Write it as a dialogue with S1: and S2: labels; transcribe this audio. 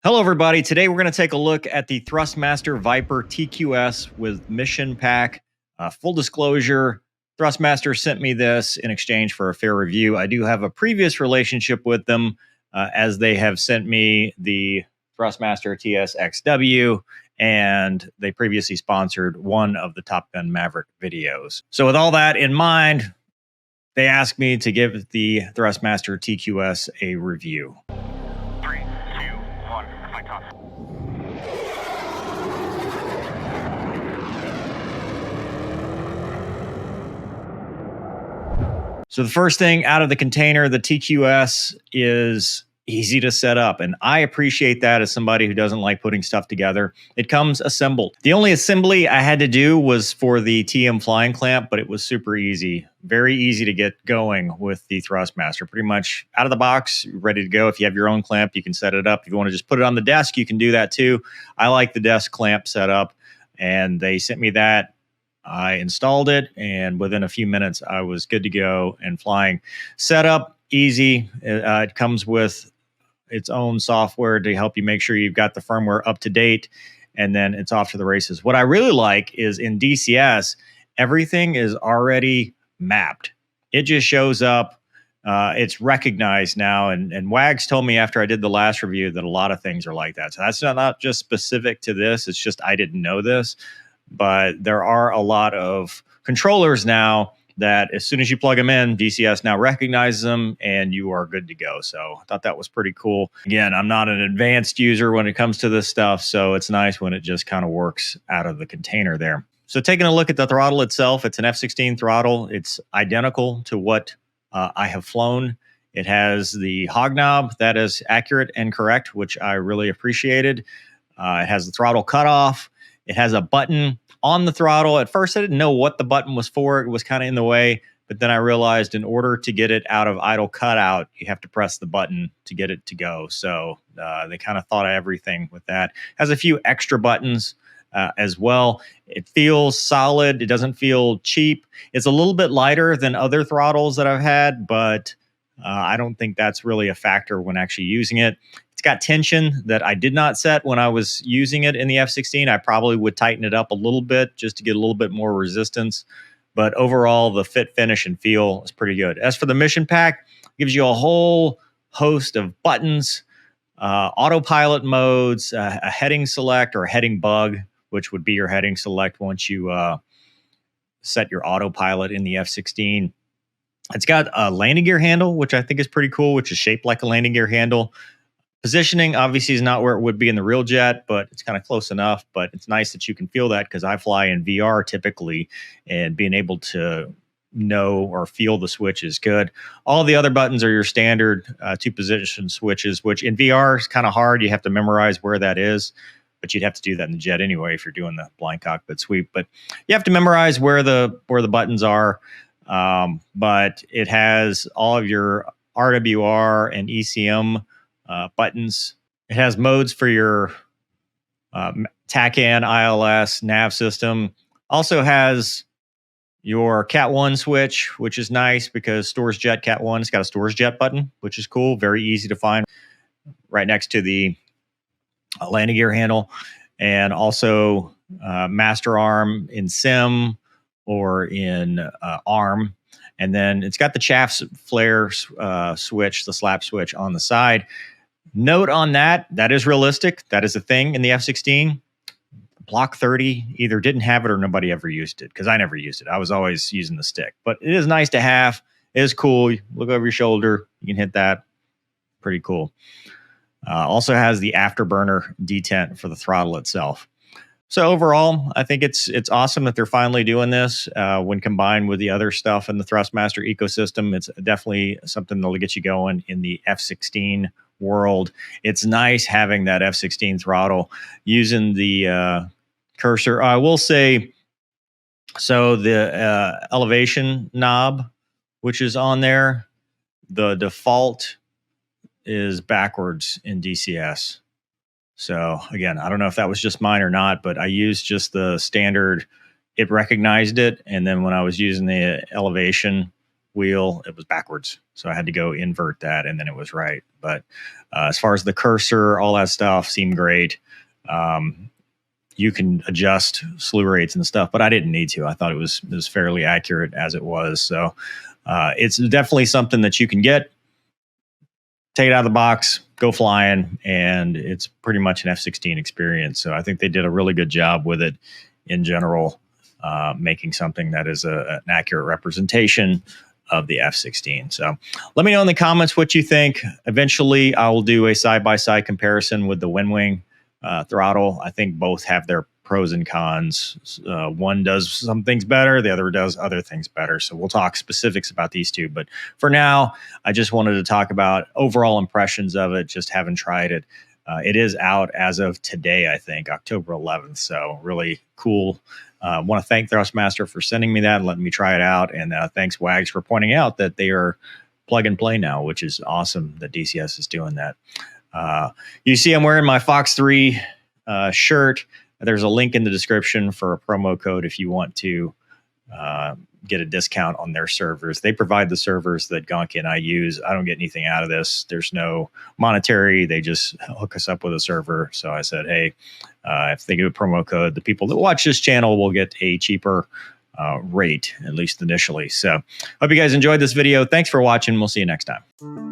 S1: Hello, everybody. Today we're going to take a look at the Thrustmaster Viper TQS with mission pack. Full disclosure, Thrustmaster sent me this in exchange for a fair review. I do have a previous relationship with them as they have sent me the Thrustmaster TSXW, and they previously sponsored one of the Top Gun Maverick videos. So with all that in mind, they asked me to give the Thrustmaster TQS a review.
S2: 3, 2, 1, fight off.
S1: So the first thing out of the container, the TQS is easy to set up. And I appreciate that as somebody who doesn't like putting stuff together. It comes assembled. The only assembly I had to do was for the TM flying clamp, but it was super easy. Very easy to get going with the Thrustmaster. Pretty much out of the box, ready to go. If you have your own clamp, you can set it up. If you want to just put it on the desk, you can do that too. I like the desk clamp setup, and they sent me that. I installed it, and within a few minutes, I was good to go and flying. Setup, easy. It comes with its own software to help you make sure you've got the firmware up to date, and then it's off to the races. What I really like is in DCS, everything is already mapped. It just shows up. It's recognized now, and Wags told me after I did the last review that a lot of things are like that. So that's not just specific to this. It's just I didn't know this. But there are a lot of controllers now that as soon as you plug them in, DCS now recognizes them and you are good to go. So I thought that was pretty cool. Again, I'm not an advanced user when it comes to this stuff, so it's nice when it just kind of works out of the container there. So taking a look at the throttle itself, it's an F-16 throttle. It's identical to what I have flown. It has the hog knob that is accurate and correct, which I really appreciated. It has the throttle cutoff. It has a button on the throttle. At first, I didn't know what the button was for. It was kind of in the way. But then I realized in order to get it out of idle cutout, you have to press the button to get it to go. So they kind of thought of everything with that. Has a few extra buttons as well. It feels solid. It doesn't feel cheap. It's a little bit lighter than other throttles that I've had, but I don't think that's really a factor when actually using it. It's got tension that I did not set when I was using it in the F-16. I probably would tighten it up a little bit just to get a little bit more resistance. But overall, the fit, finish, and feel is pretty good. As for the mission pack, it gives you a whole host of buttons, autopilot modes, a heading select or a heading bug, which would be your heading select once you set your autopilot in the F-16. It's got a landing gear handle, which I think is pretty cool, which is shaped like a landing gear handle. Positioning obviously is not where it would be in the real jet, but it's kind of close enough. But it's nice that you can feel that because I fly in VR typically, and being able to know or feel the switch is good. All the other buttons are your standard two position switches, which in VR is kind of hard. You have to memorize where that is, but you'd have to do that in the jet anyway if you're doing the blind cockpit sweep. But you have to memorize where the buttons are. But it has all of your RWR and ECM buttons. It has modes for your TACAN, ILS, nav system. Also has your Cat 1 switch, which is nice because Stores Jet Cat 1, it's got a Stores Jet button, which is cool. Very easy to find right next to the landing gear handle. And also master arm in sim or in ARM. And then it's got the chaff flare switch, the slap switch on the side. Note on that is realistic. That is a thing in the F-16. Block 30 either didn't have it or nobody ever used it because I never used it. I was always using the stick. But it is nice to have. It is cool. You look over your shoulder. You can hit that. Pretty cool. Also has the afterburner detent for the throttle itself. So overall, I think it's awesome that they're finally doing this. When combined with the other stuff in the Thrustmaster ecosystem, it's definitely something that'll get you going in the F-16 world. It's nice having that F-16 throttle using the cursor. I will say, so the elevation knob, which is on there, the default is backwards in DCS. So again, I don't know if that was just mine or not, but I used just the standard. It recognized it. And then when I was using the elevation, wheel, it was backwards. So I had to go invert that, and then it was right. But as far as the cursor, all that stuff seemed great. You can adjust slew rates and stuff, but I didn't need to. I thought it was fairly accurate as it was. So it's definitely something that you can get, take it out of the box, go flying, and it's pretty much an F-16 experience. So I think they did a really good job with it in general, making something that is an accurate representation of the F-16. So let me know in the comments what you think. Eventually, I will do a side-by-side comparison with the WinWing throttle. I think both have their pros and cons. One does some things better, the other does other things better. So we'll talk specifics about these two. But for now, I just wanted to talk about overall impressions of it, just haven't tried it. It is out as of today, I think, October 11th. So really cool. I want to thank Thrustmaster for sending me that and letting me try it out. And thanks, Wags, for pointing out that they are plug and play now, which is awesome that DCS is doing that. You see I'm wearing my Fox 3 shirt. There's a link in the description for a promo code if you want to get a discount on their servers. They provide the servers that Gonki and I use. I don't get anything out of this. There's no monetary. They just hook us up with a server. So I said, hey, if they give a promo code, the people that watch this channel will get a cheaper rate, at least initially. So hope you guys enjoyed this video. Thanks for watching. We'll see you next time.